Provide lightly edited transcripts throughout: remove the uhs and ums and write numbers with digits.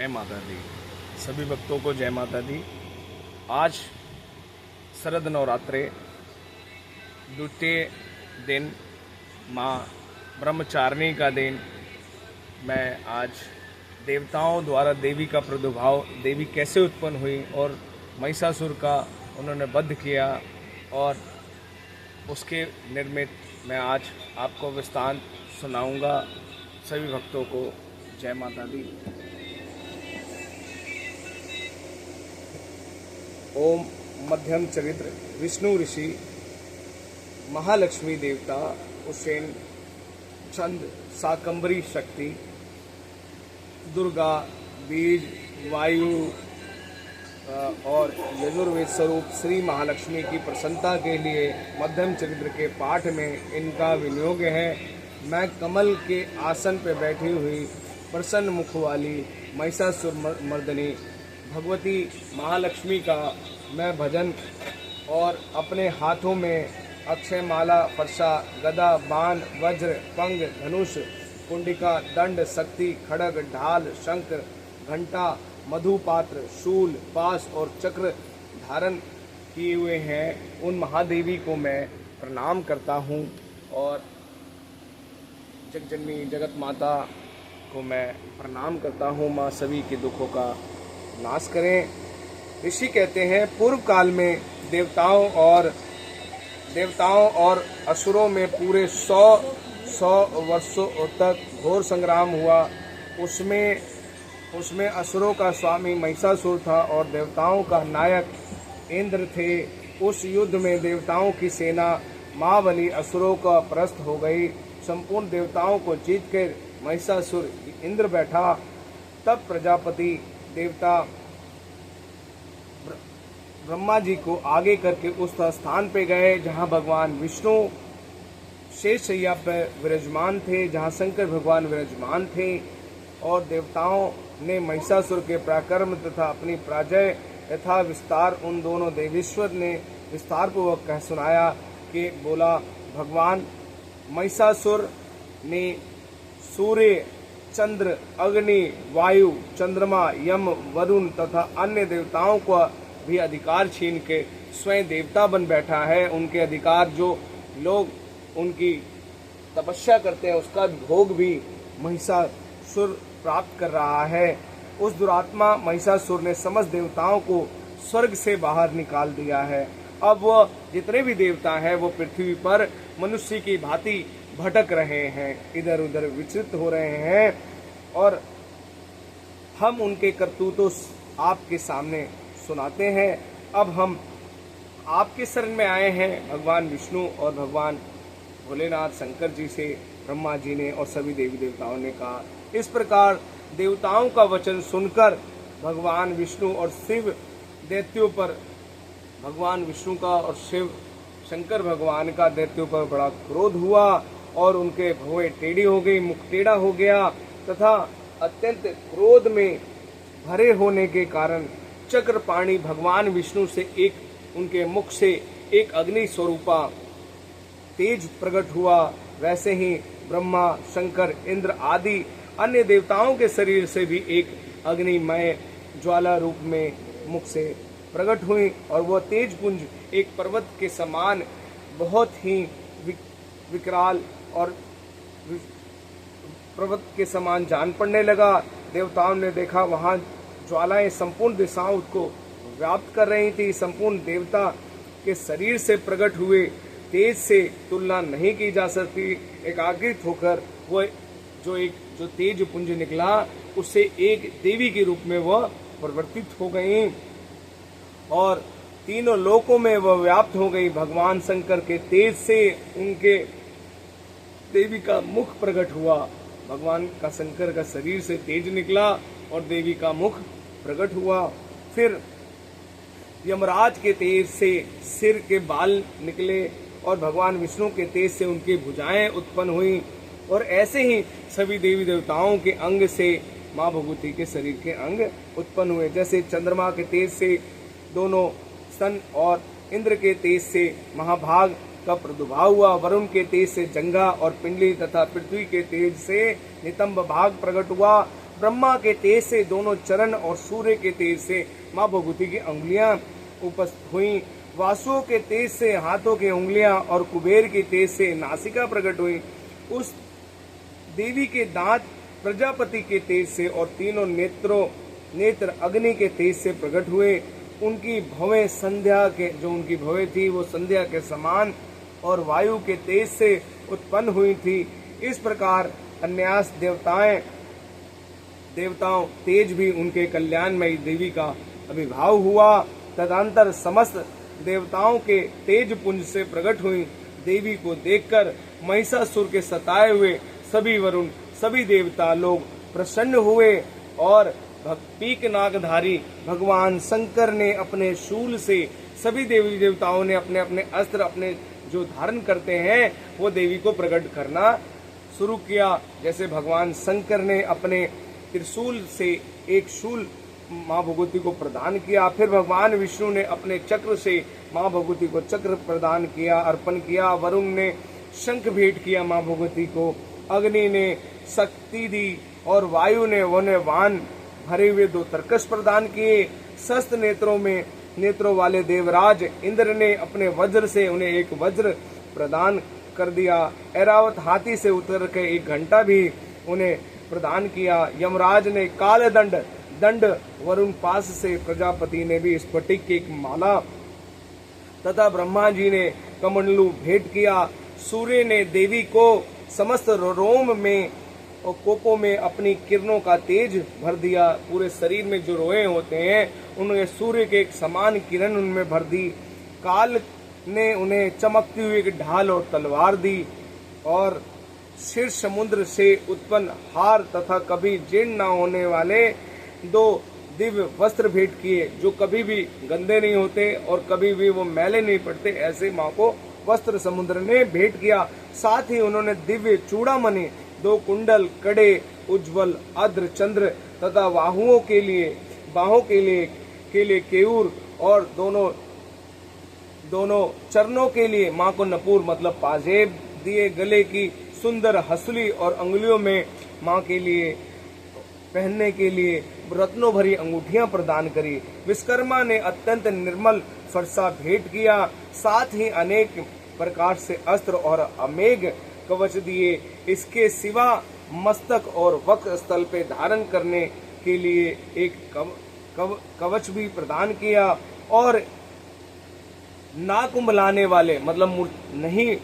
जय माता दी। सभी भक्तों को जय माता दी। आज शरद नवरात्रे द्वितीय दिन, माँ ब्रह्मचारिणी का दिन। मैं आज देवताओं द्वारा देवी का प्रादुर्भाव, देवी कैसे उत्पन्न हुई और महिषासुर का उन्होंने वध किया और उसके निर्मित मैं आज आपको वृत्तांत सुनाऊंगा। सभी भक्तों को जय माता दी। ओम मध्यम चरित्र विष्णु ऋषि महालक्ष्मी देवता उसेन चंद शाकंभरी शक्ति दुर्गा बीज वायु और यजुर्वेद स्वरूप श्री महालक्ष्मी की प्रसन्नता के लिए मध्यम चरित्र के पाठ में इनका विनियोग है। मैं कमल के आसन पर बैठी हुई प्रसन्न मुख वाली महिषासुर मर्दिनी भगवती महालक्ष्मी का मैं भजन और अपने हाथों में अक्षय माला, फरसा, गदा, बाण, वज्र, पंग, धनुष, कुंडिका, दंड, शक्ति, खड़ग, ढाल, शंख, घंटा, मधुपात्र, शूल, पास और चक्र धारण किए हुए हैं। उन महादेवी को मैं प्रणाम करता हूँ और जगजननी जगत माता को मैं प्रणाम करता हूँ। माँ सभी के दुखों का नाश करें। ऋषि कहते हैं, पूर्व काल में देवताओं और असुरों में पूरे 100 वर्षों तक घोर संग्राम हुआ। उसमें असुरों का स्वामी महिषासुर था और देवताओं का नायक इंद्र थे। उस युद्ध में देवताओं की सेना महाबली असुरों का परास्त हो गई। संपूर्ण देवताओं को जीतकर महिषासुर इंद्र बैठा। तब प्रजापति देवता ब्रह्मा जी को आगे करके उस स्थान पे गए जहां भगवान विष्णु शेषशैया पर विराजमान थे, जहां शंकर भगवान विराजमान थे। और देवताओं ने महिषासुर के पराक्रम तथा अपनी पराजय यथा विस्तार उन दोनों देवेश्वर ने विस्तार पूर्वक कह सुनाया कि बोला, भगवान महिषासुर ने सूर्य, चंद्र, अग्नि, वायु, चंद्रमा, यम, वरुण तथा अन्य देवताओं को भी अधिकार छीन के स्वयं देवता बन बैठा है। उनके अधिकार जो लोग उनकी तपस्या करते हैं उसका भोग भी महिषासुर प्राप्त कर रहा है। उस दुरात्मा महिषासुर ने समस्त देवताओं को स्वर्ग से बाहर निकाल दिया है। अब वह जितने भी देवता हैं वो पृथ्वी पर मनुष्य की भांति भटक रहे हैं, इधर उधर विचलित हो रहे हैं और हम उनके करतूतों आपके सामने सुनाते हैं। अब हम आपके शरण में आए हैं। भगवान विष्णु और भगवान भोलेनाथ शंकर जी से ब्रह्मा जी ने और सभी देवी देवताओं ने कहा। इस प्रकार देवताओं का वचन सुनकर भगवान विष्णु और शिव दैत्यों पर, भगवान विष्णु का और शिव शंकर भगवान का दैत्यों पर बड़ा क्रोध हुआ और उनके भौएं टेढ़ी हो गई, मुख टेढ़ा हो गया तथा अत्यंत क्रोध में भरे होने के कारण चक्रपाणी भगवान विष्णु से उनके मुख से एक अग्नि स्वरूपा तेज प्रकट हुआ। वैसे ही ब्रह्मा, शंकर, इंद्र आदि अन्य देवताओं के शरीर से भी एक अग्निमय ज्वाला रूप में मुख से प्रकट हुई और वह तेज पुंज एक पर्वत के समान बहुत ही विकराल और पर्वत के समान जान पड़ने लगा। देवताओं ने देखा वहां ज्वालाएं संपूर्ण दिशाओं को व्याप्त कर रही थी। संपूर्ण देवता के शरीर से प्रकट हुए तेज से तुलना नहीं की जा सकती। एकाग्रित होकर वह जो तेज पुंज निकला उससे एक देवी के रूप में वह परिवर्तित हो गई और तीनों लोकों में वह व्याप्त हो गई। भगवान शंकर के तेज से उनके देवी का मुख प्रकट हुआ। भगवान का शंकर का शरीर से तेज निकला और देवी का मुख प्रकट हुआ। फिर यमराज के तेज से सिर के बाल निकले और भगवान विष्णु के तेज से उनकी भुजाएं उत्पन्न हुई और ऐसे ही सभी देवी देवताओं के अंग से माँ भगवती के शरीर के अंग उत्पन्न हुए। जैसे चंद्रमा के तेज से दोनों स्तन और इंद्र के तेज से महाभाग का प्रादुर्भाव हुआ, वरुण के तेज से जंघा और पिंडली तथा पृथ्वी के तेज से नितंब भाग प्रकट हुआ। ब्रह्मा के तेज से दोनों चरण और सूर्य के तेज से माँ भगवती की अंगुलियां उपस्थित हुई। वासुओं के तेज से हाथों की उंगलियां और कुबेर के तेज से नासिका प्रकट हुई। उस देवी के दांत प्रजापति के तेज से और तीनों नेत्र अग्नि के तेज से प्रकट हुए। उनकी भवें संध्या के जो उनकी भवें थी वो संध्या के समान और वायु के तेज से उत्पन्न हुई थी। इस प्रकार अन्यास देवताओं तेज भी उनके कल्याणमयी देवी का अभिभाव हुआ। तदंतर समस्त देवताओं के तेज पुंज से प्रकट हुई देवी को देखकर महिषासुर के सताए हुए सभी वरुण सभी देवता लोग प्रसन्न हुए और पीक नागधारी भगवान शंकर ने अपने शूल से सभी देवी देवताओं ने अपने अपने अस्त्र अपने जो धारण करते हैं वो देवी को प्रकट करना शुरू किया। जैसे भगवान शंकर ने अपने त्रिशूल से एक शूल माँ भगवती को प्रदान किया, फिर भगवान विष्णु ने अपने चक्र से माँ भगवती को चक्र प्रदान किया अर्पण किया। वरुण ने शंख भेंट किया माँ भगवती को, अग्नि ने शक्ति दी और वायु ने उन्हें वान भरे हुए 2 तरकश प्रदान किए। शस्त्र नेत्रों वाले देवराज इंद्र ने अपने वज्र से उन्हें एक वज्र प्रदान कर दिया। ऐरावत हाथी से उतर के 1 घंटा भी उन्हें प्रदान किया। यमराज ने काल दंड वरुण पास से प्रजापति ने भी स्फटिक की एक माला तथा ब्रह्मा जी ने कमंडलू भेंट किया। सूर्य ने देवी को समस्त रोम में और कोपों में अपनी किरणों का तेज भर दिया। पूरे शरीर में जो रोए होते हैं उन्हें सूर्य के एक समान किरण उनमें भर दी। काल ने उन्हें चमकती हुई एक ढाल और तलवार दी और क्षीर समुद्र से उत्पन्न हार तथा कभी जीर्ण न होने वाले 2 दिव्य वस्त्र भेंट किए जो कभी भी गंदे नहीं होते और कभी भी वो मैले नहीं पड़ते। ऐसे माँ को वस्त्र समुद्र ने भेंट किया। साथ ही उन्होंने दिव्य चूड़ामणि 2 कुंडल कड़े उज्जवल अद्र चंद्र तथा बाहुओं के लिए केयूर और दोनों चरणों के लिए माँ को नपूर मतलब पाजेब दिए। गले की सुंदर हसली और अंगुलियों में माँ के लिए पहनने के लिए रत्नों भरी अंगूठियां प्रदान करी। विश्वकर्मा ने अत्यंत निर्मल फरसा भेंट किया। साथ ही अनेक प्रकार से अस्त्र और अमेघ कवच दिए। इसके सिवा मस्तक और वक्र स्थल पे धारण करने के लिए एक कवच भी प्रदान किया और नाक कुंभलाने वाले मतलब नहीं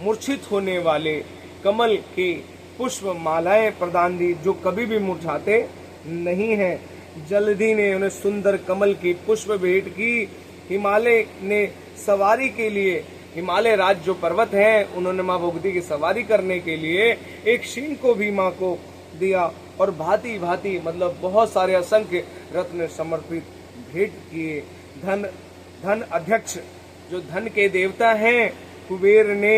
मूर्छित होने वाले कमल के पुष्प मालाएं प्रदान दी जो कभी भी मुरझाते नहीं हैं। जल्दी ने उन्हें सुंदर कमल की पुष्प भेंट की। हिमालय ने सवारी के लिए हिमालय राज जो पर्वत हैं उन्होंने माँ भगवती की सवारी करने के लिए एक शीन को भी माँ को दिया और भांति भांति मतलब बहुत सारे असंख्य रत्न समर्पित भेंट किए। धन अध्यक्ष जो धन के देवता हैं कुबेर ने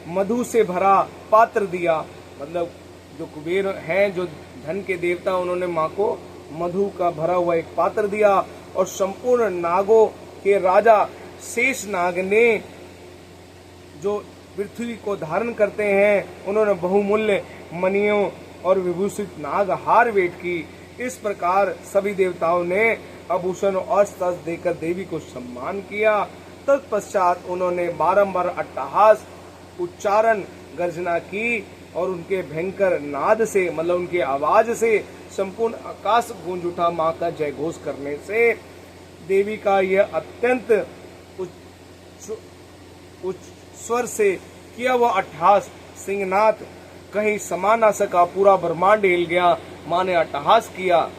मधु से भरा पात्र दिया। मतलब जो कुबेर हैं जो धन के देवता उन्होंने माँ को मधु का भरा हुआ एक पात्र दिया और संपूर्ण नागों के राजा शेष नाग ने जो पृथ्वी को धारण करते हैं उन्होंने बहुमूल्य मणियों और विभूषित नाग हार भेंट की। इस प्रकार सभी देवताओं ने आभूषण और अस्त्र देकर देवी को सम्मान किया। तत्पश्चात उन्होंने बारंबार अट्टहास उच्चारण गर्जना की और उनके भयंकर नाद से मतलब उनकी आवाज से संपूर्ण आकाश गूंज उठा। माँ का जय घोष करने से देवी का यह अत्यंत उच्च स्वर से किया हुआ अट्टहास सिंहनाथ कहीं समा न सका। पूरा ब्रह्मांड हिल गया। माँ ने अट्टहास किया।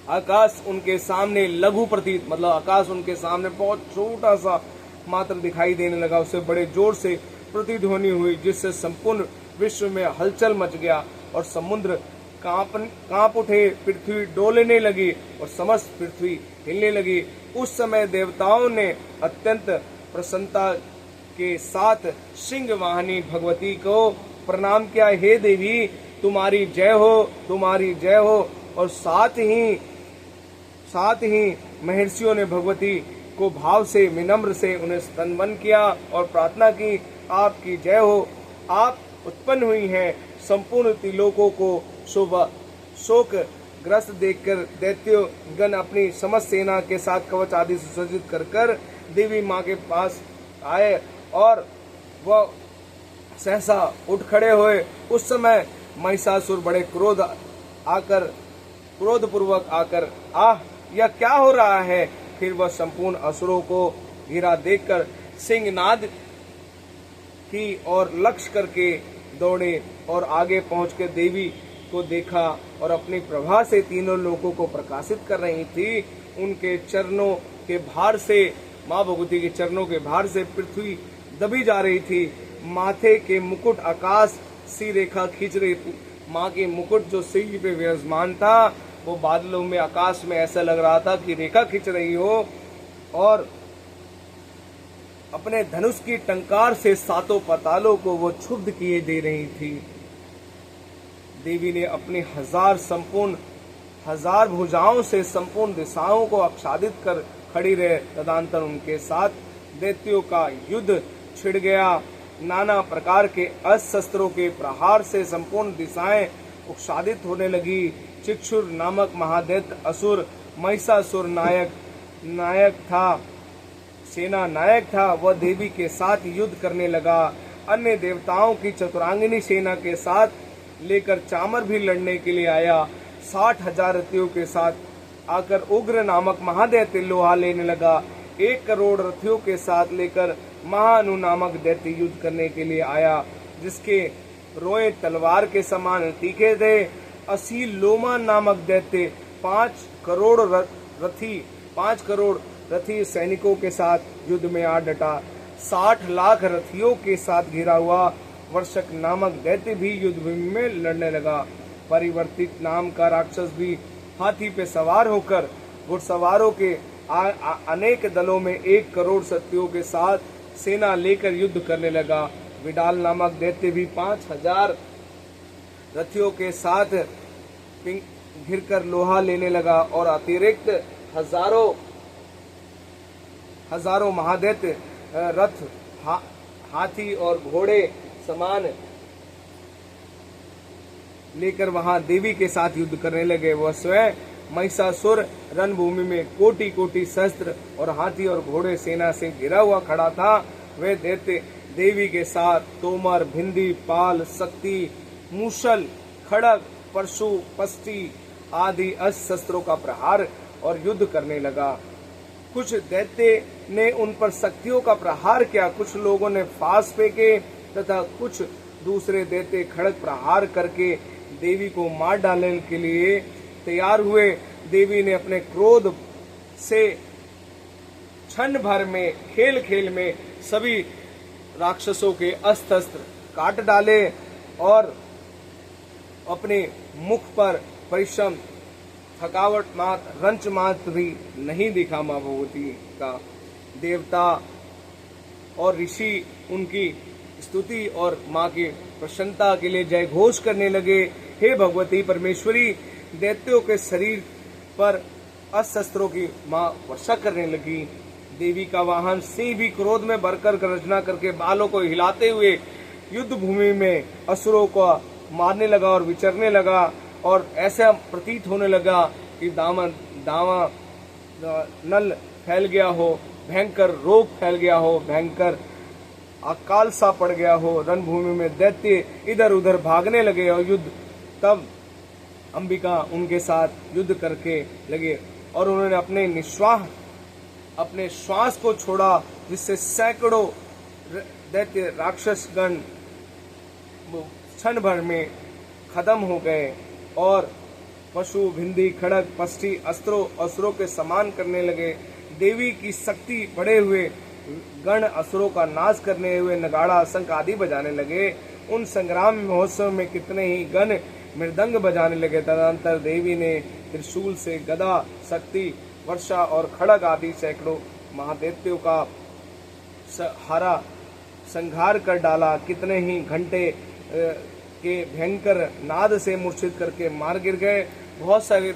आकाश उनके सामने लघु प्रतीत मतलब आकाश उनके सामने बहुत छोटा सा मात्र दिखाई देने लगा। उससे बड़े जोर से प्रतिध्वनि हुई जिससे संपूर्ण विश्व में हलचल मच गया और समुद्र कांप उठे। पृथ्वी डोलने लगी और समस्त पृथ्वी हिलने लगी। उस समय देवताओं ने अत्यंत प्रसन्नता के साथ सिंह वाहिनी भगवती को प्रणाम किया। हे देवी तुम्हारी जय हो, तुम्हारी जय हो। और साथ ही महर्षियों ने भगवती को भाव से विनम्र से उन्हें स्तनवन किया और प्रार्थना की आपकी जय हो। आप उत्पन्न हुई हैं, संपूर्ण त्रिलोकों को शोक ग्रस्त देखकर दैत्यो गण अपनी समस्त सेना के साथ कवच आदि सुसज्जित कर देवी माँ के पास आए और वह सहसा उठ खड़े हुए। उस समय महिषासुर बड़े क्रोधपूर्वक आकर आह, यह क्या हो रहा है। फिर वह संपूर्ण असुरों को घिरा देखकर सिंहनाद की और लक्ष्य करके दौड़े और आगे पहुंचकर देवी को देखा और अपनी प्रभा से तीनों लोगों को प्रकाशित कर रही थी। उनके चरणों के भार से, माँ भगवती के चरणों के भार से पृथ्वी दबी जा रही थी। माथे के मुकुट आकाश सी रेखा खींच रही थी। माँ के मुकुट जो सिर पे विराजमान था वो बादलों में, आकाश में ऐसा लग रहा था कि रेखा खींच रही हो और अपने धनुष की टंकार से सातों पातालों को वो क्षुब्ध किए दे रही थी। देवी ने अपनी हजार भुजाओं से संपूर्ण दिशाओं को आच्छादित कर खड़ी रहे। तदंतर उनके साथ दैत्यों का युद्ध छिड़ गया। नाना प्रकार के अस्त्र के प्रहार से संपूर्ण दिशाएं उच्छादित होने लगी। चिक्षुर नामक महादैत्य असुर महिषासुर नायक था, सेना नायक था, वह देवी के साथ युद्ध करने लगा। अन्य देवताओं की चतुरांगिनी सेना के साथ लेकर चामर भी लड़ने के लिए आया। 60,000 रथियों के साथ आकर उग्र नामक महादैत्य लोहा लेने लगा। 1 करोड़ रथियों के साथ लेकर महाअनु नामक दैत्य युद्ध करने के लिए आया, जिसके रोए तलवार के समान तीखे थे। असीलोमा नामक दैत्य 5 करोड़ रथी सैनिकों के साथ युद्ध में आ डटा। 60 लाख रथियों के साथ घिरा हुआ वर्षक नामक दैत्य भी युद्ध भूमि में लड़ने लगा। परिवर्तित नाम का राक्षस भी हाथी पे सवार होकर घुड़सवारों के अनेक दलों में 1 करोड़ सत्यों के साथ सेना लेकर युद्ध करने लगा। विडाल नामक दैत्य भी 5,000 रथियों के साथ घिरकर लोहा लेने लगा और अतिरिक्त हजारों महादैत्य रथ, हाथी और घोड़े समान लेकर वहां देवी के साथ युद्ध करने लगे। वह स्वयं महिषासुर रणभूमि में कोटि कोटि शस्त्र और हाथी और घोड़े सेना से घिरा हुआ खड़ा था। वे दैत्य देवी के साथ तोमर, भिंदी, पाल, शक्ति, मूसल, खड़ग, परशु, पष्टी आदि अस्त्रों का प्रहार और युद्ध करने लगा। कुछ दैत्य ने उन पर शक्तियों का प्रहार किया, कुछ लोगों ने फांस फेंके तथा कुछ दूसरे दैत्य खड़ग प्रहार करके देवी को मार डालने के लिए तैयार हुए। देवी ने अपने क्रोध से क्षण भर में खेल में सभी राक्षसों के अस्त्र काट डाले और अपने मुख पर परिश्रम, थकावट मात्र, रंच मात्र भी नहीं दिखा माँ भगवती का। देवता और ऋषि उनकी स्तुति और माँ की प्रसन्नता के लिए जय घोष करने लगे। हे भगवती परमेश्वरी, दैत्यों के शरीर पर अस्त्रों की माँ वर्षा करने लगी। देवी का वाहन सिंह भी क्रोध में भरकर गर्जना करके बालों को हिलाते हुए युद्ध भूमि में असुरों को मारने लगा और विचरने लगा और ऐसा प्रतीत होने लगा कि दावा नल फैल गया हो, भयंकर रोग फैल गया हो, भयंकर अकाल सा पड़ गया हो। रणभूमि में दैत्य इधर उधर भागने लगे और युद्ध, तब अंबिका उनके साथ युद्ध करके लगे और उन्होंने अपने श्वास को छोड़ा, जिससे सैकड़ों दैत्य राक्षस गण क्षण भर में खत्म हो गए और पशु, भिंदी, खड़ग, पष्टी असुरों के समान करने लगे। देवी की शक्ति बढ़े हुए गण असुरों का नाश करने हुए नगाड़ा, शंख आदि बजाने लगे। उन संग्राम महोत्सव में कितने ही गण मृदंग बजाने लगे। तदनंतर देवी ने त्रिशूल से गदा, शक्ति, वर्षा और खड़ग आदि सैकड़ों महादैत्यों का हारा संहार कर डाला। कितने ही घंटे के भयंकर नाद से मूर्छित करके मार गिर गए। बहुत सारे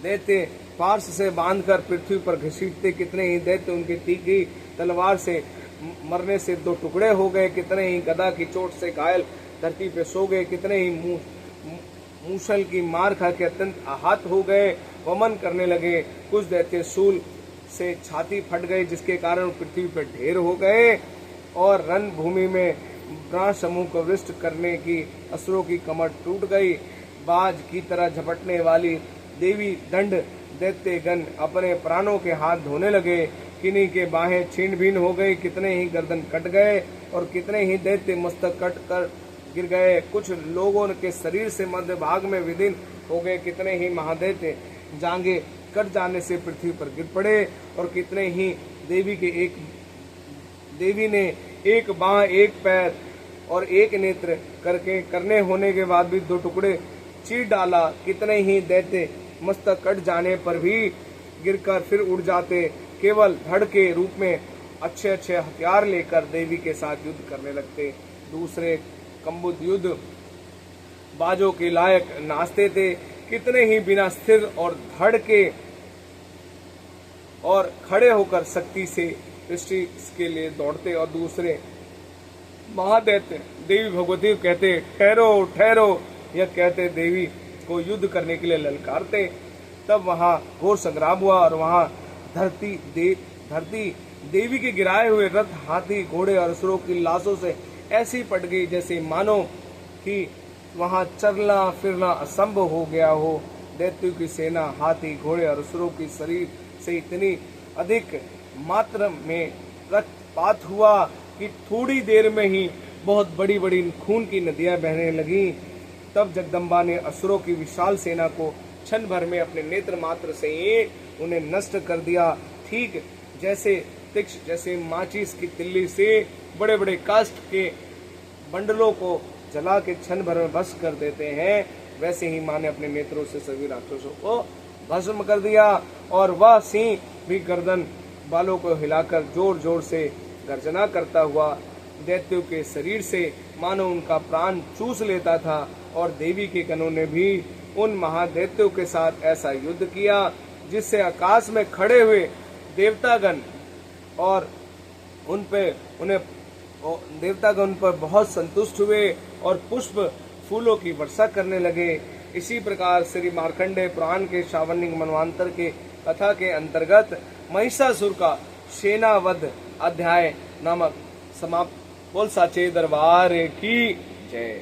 दैत्य पार्श से बांधकर पृथ्वी पर घसीटते, कितने ही दैत्य उनकी तीखी तलवार से मरने से 2 टुकड़े हो गए। कितने ही गदा की चोट से घायल धरती पे सो गए। कितने ही मूसल की मार खा के अत्यंत आहत हो गए, वमन करने लगे। कुछ दैत्य शूल से छाती फट गई, जिसके कारण पृथ्वी पर ढेर हो गए और रण भूमि में ब्राह्मण समूह को विष्ट करने की असुरों की कमर टूट गई। बाज की तरह झपटने वाली देवी दंड दैत्यगण अपने प्राणों के हाथ धोने लगे। किन्हीं के बाहें छीन भीन हो गई, कितने ही गर्दन कट गए और कितने ही दैत्य मस्तक कट कर गिर गए। कुछ लोगों के शरीर से मध्य भाग में विदीन हो गए, कितने ही महादैत्य जांघें कट जाने से पृथ्वी पर गिर पड़े और कितने ही देवी ने एक बाह, एक पैर और एक नेत्र करने होने के बाद भी 2 टुकड़े चीर डाला। कितने ही दैत्य मस्तक कट जाने पर भी गिरकर फिर उड़ जाते, केवल धड़ के रूप में अच्छे अच्छे हथियार लेकर देवी के साथ युद्ध करने लगते। दूसरे कम्बुद युद्ध बाजों के लायक नाचते थे, कितने ही बिना स्थिर और धड़ के और खड़े होकर शक्ति से दृष्टि के लिए दौड़ते। और दूसरे महादैत्य देवी भगवती को कहते ठहरो ठहरो, यह कहते देवी को युद्ध करने के लिए ललकारते। तब वहां घोर संग्राम हुआ और वहां धरती देवी के गिराए हुए रथ, हाथी, घोड़े और असुरों की लाशों से ऐसी पट गई जैसे मानो कि वहां चलना फिरना असंभव हो गया हो। दैत्यों की सेना, हाथी, घोड़े और असुरों की शरीर से इतनी अधिक मात्रा में रक्तपात हुआ कि थोड़ी देर में ही बहुत बड़ी बड़ी खून की नदियां बहने लगीं। तब जगदम्बा ने असुरों की विशाल सेना को क्षण भर में अपने नेत्र मात्र से ही उन्हें नष्ट कर दिया। ठीक जैसे माचिस की तिल्ली से बड़े बड़े काष्ठ के बंडलों को जला के क्षण भर में भस्म कर देते हैं, वैसे ही माँ ने अपने नेत्रों से सभी राक्षसों को भस्म कर दिया। और वह सिंह भी गर्दन बालों को हिलाकर जोर जोर से गर्जना करता हुआ दैत्यों के शरीर से मानो उनका प्राण चूस लेता था। और देवी के गणों ने भी उन महादैत्यों के साथ ऐसा युद्ध किया जिससे आकाश में खड़े हुए देवतागण और देवतागण उन पर बहुत संतुष्ट हुए और पुष्प फूलों की वर्षा करने लगे। इसी प्रकार श्री मार्कंडेय पुराण के श्रावणी मनवांतर के कथा के अंतर्गत महिषासुर का सेनावध अध्याय नामक समाप्त। बोल साचे दरबार की जय।